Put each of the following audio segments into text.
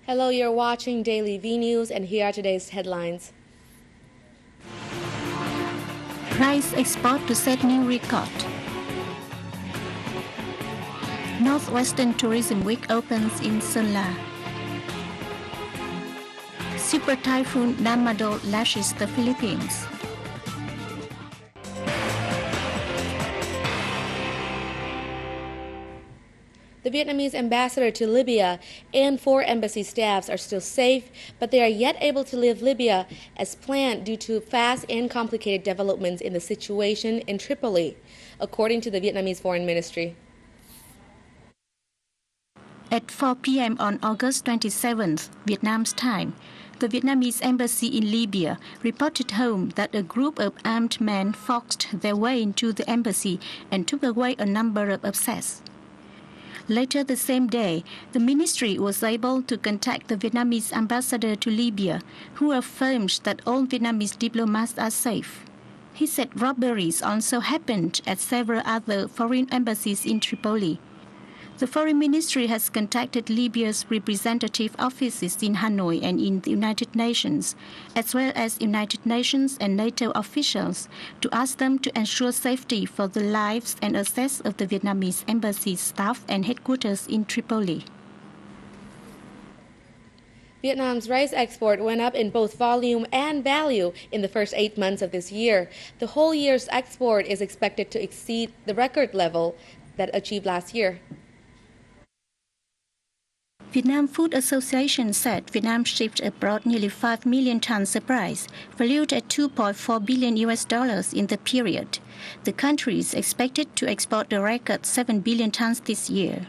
Hello, you're watching Daily Vnews, and here are today's headlines. Rice export to set new record. Northwestern Tourism Week opens in Sơn La. Super Typhoon Narmado lashes the Philippines. The Vietnamese ambassador to Libya and 4 embassy staffs are still safe, but they are yet able to leave Libya as planned due to fast and complicated developments in the situation in Tripoli, according to the Vietnamese Foreign Ministry. At 4 p.m. on August 27th, Vietnam's time, the Vietnamese embassy in Libya reported home that a group of armed men forced their way into the embassy and took away a number of assets. Later the same day, the ministry was able to contact the Vietnamese ambassador to Libya, who affirmed that all Vietnamese diplomats are safe. He said robberies also happened at several other foreign embassies in Tripoli. The Foreign Ministry has contacted Libya's representative offices in Hanoi and in the United Nations, as well as United Nations and NATO officials, to ask them to ensure safety for the lives and assets of the Vietnamese embassy staff and headquarters in Tripoli. Vietnam's rice export went up in both volume and value in the first 8 months of this year. The whole year's export is expected to exceed the record level that achieved last year. Vietnam Food Association said Vietnam shipped abroad nearly 5 million tons of rice, valued at $2.4 billion in the period. The country is expected to export a record 7 billion tons this year.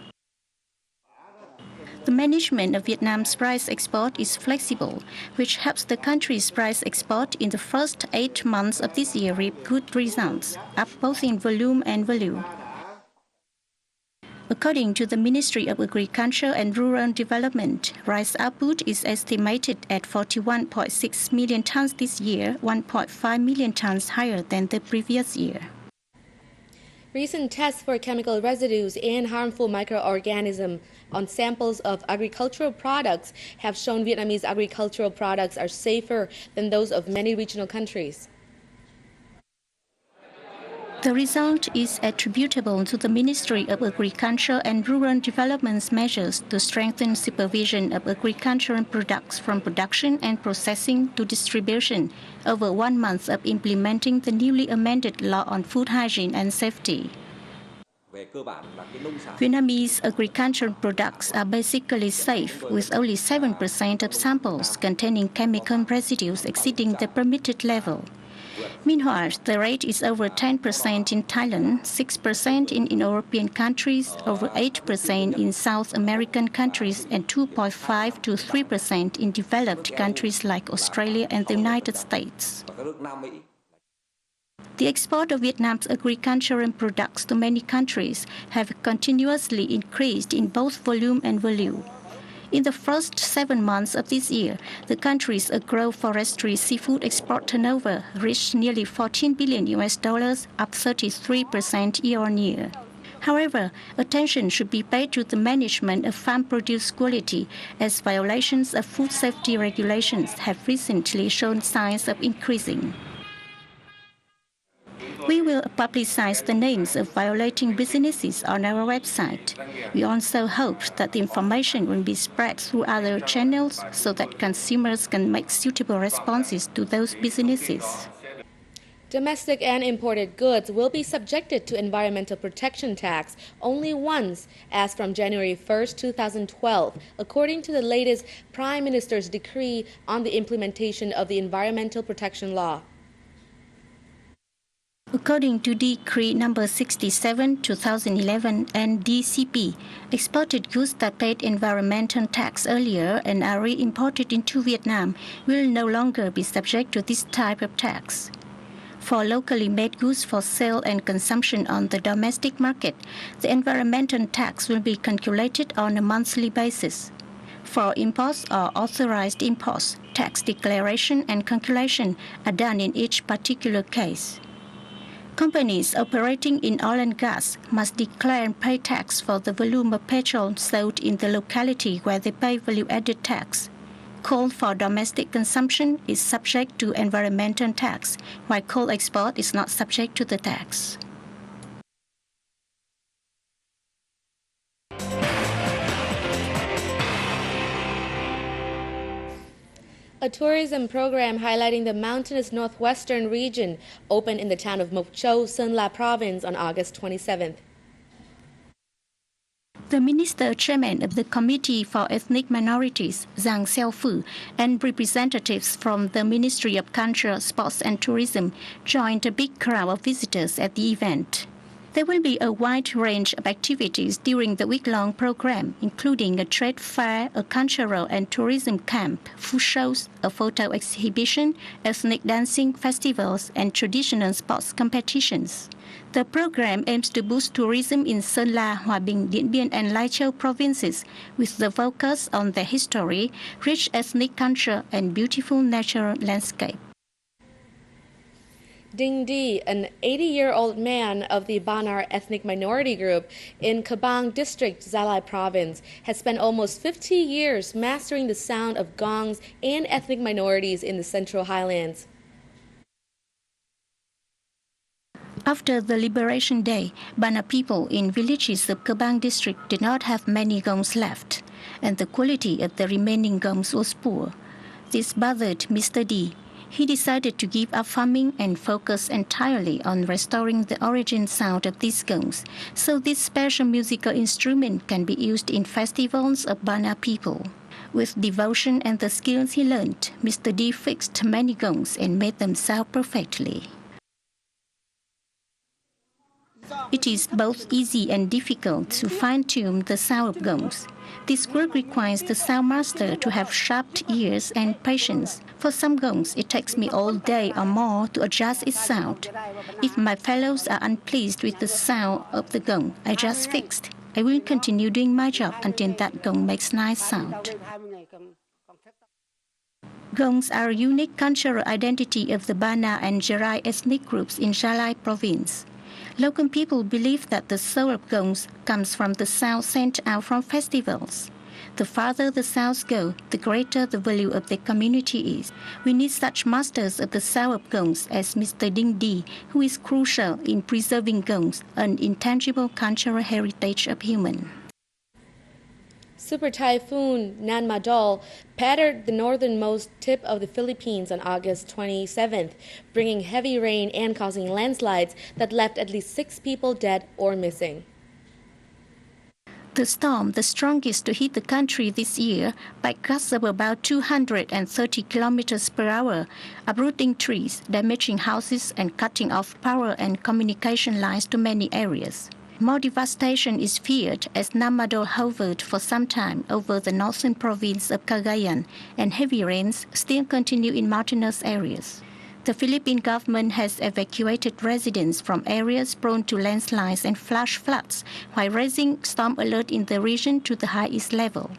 The management of Vietnam's rice export is flexible, which helps the country's rice export in the first 8 months of this year reap good results, up both in volume and value. According to the Ministry of Agriculture and Rural Development, rice output is estimated at 41.6 million tons this year, 1.5 million tons higher than the previous year. Recent tests for chemical residues and harmful microorganisms on samples of agricultural products have shown Vietnamese agricultural products are safer than those of many regional countries. The result is attributable to the Ministry of Agriculture and Rural Development's measures to strengthen supervision of agricultural products from production and processing to distribution over 1 month of implementing the newly amended law on food hygiene and safety. Vietnamese agricultural products are basically safe, with only 7% of samples containing chemical residues exceeding the permitted level. Meanwhile, the rate is over 10% in Thailand, 6% in European countries, over 8% in South American countries, and 2.5 to 3% in developed countries like Australia and the United States. The export of Vietnam's agricultural products to many countries have continuously increased in both volume and value. In the first 7 months of this year, the country's agroforestry seafood export turnover reached nearly $14 billion, up 33% year-on-year. However, attention should be paid to the management of farm produce quality, as violations of food safety regulations have recently shown signs of increasing. We will publicize the names of violating businesses on our website. We also hope that the information will be spread through other channels so that consumers can make suitable responses to those businesses. Domestic and imported goods will be subjected to environmental protection tax only once, as from January 1st, 2012, according to the latest Prime Minister's decree on the implementation of the Environmental Protection Law. According to Decree No. 67, 2011 and DCP, exported goods that paid environmental tax earlier and are re-imported into Vietnam will no longer be subject to this type of tax. For locally made goods for sale and consumption on the domestic market, the environmental tax will be calculated on a monthly basis. For imports or authorized imports, tax declaration and calculation are done in each particular case. Companies operating in oil and gas must declare and pay tax for the volume of petrol sold in the locality where they pay value-added tax. Coal for domestic consumption is subject to environmental tax, while coal export is not subject to the tax. A tourism program highlighting the mountainous northwestern region opened in the town of Mộc Châu, Sơn La Province on August 27th. The minister chairman of the Committee for Ethnic Minorities, Giang Xiaofu, and representatives from the Ministry of Culture, Sports and Tourism joined a big crowd of visitors at the event. There will be a wide range of activities during the week-long program, including a trade fair, a cultural and tourism camp, food shows, a photo exhibition, ethnic dancing festivals, and traditional sports competitions. The program aims to boost tourism in Sơn La, Hòa Bình, Điện Biên, and Lai Châu provinces, with the focus on their history, rich ethnic culture, and beautiful natural landscape. Ding Di, an 80-year-old man of the Banar ethnic minority group in Kabang district, Gia Lai province, has spent almost 50 years mastering the sound of gongs and ethnic minorities in the Central Highlands. After the Liberation Day, Bana people in villages of Kabang district did not have many gongs left, and the quality of the remaining gongs was poor. This bothered Mr. D. He decided to give up farming and focus entirely on restoring the origin sound of these gongs, so this special musical instrument can be used in festivals of Bana people. With devotion and the skills he learned, Mr. D fixed many gongs and made them sound perfectly. It is both easy and difficult to fine-tune the sound of gongs. This work requires the sound master to have sharp ears and patience. For some gongs, it takes me all day or more to adjust its sound. If my fellows are unpleased with the sound of the gong I just fixed, I will continue doing my job until that gong makes nice sound. Gongs are a unique cultural identity of the Bana and Jarai ethnic groups in Gia Lai province. Local people believe that the soul of gongs comes from the sound sent out from festivals. The farther the sounds go, the greater the value of the community is. We need such masters of the sound of gongs as Mr. Ding Di, who is crucial in preserving gongs, an intangible cultural heritage of human. Super Typhoon Nanmadol pattered the northernmost tip of the Philippines on August 27th, bringing heavy rain and causing landslides that left at least 6 people dead or missing. The storm, the strongest to hit the country this year, by gusts of about 230 kilometers per hour, uprooting trees, damaging houses, and cutting off power and communication lines to many areas. More devastation is feared as Nanmadol hovered for some time over the northern province of Cagayan, and heavy rains still continue in mountainous areas. The Philippine government has evacuated residents from areas prone to landslides and flash floods, while raising storm alert in the region to the highest level.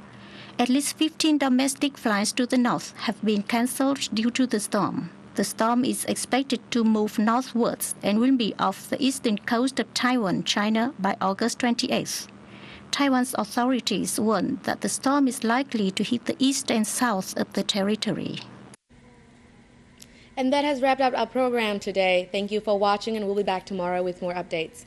At least 15 domestic flights to the north have been cancelled due to the storm. The storm is expected to move northwards and will be off the eastern coast of Taiwan, China, by August 28th. Taiwan's authorities warn that the storm is likely to hit the east and south of the territory. And that has wrapped up our program today. Thank you for watching, and we'll be back tomorrow with more updates.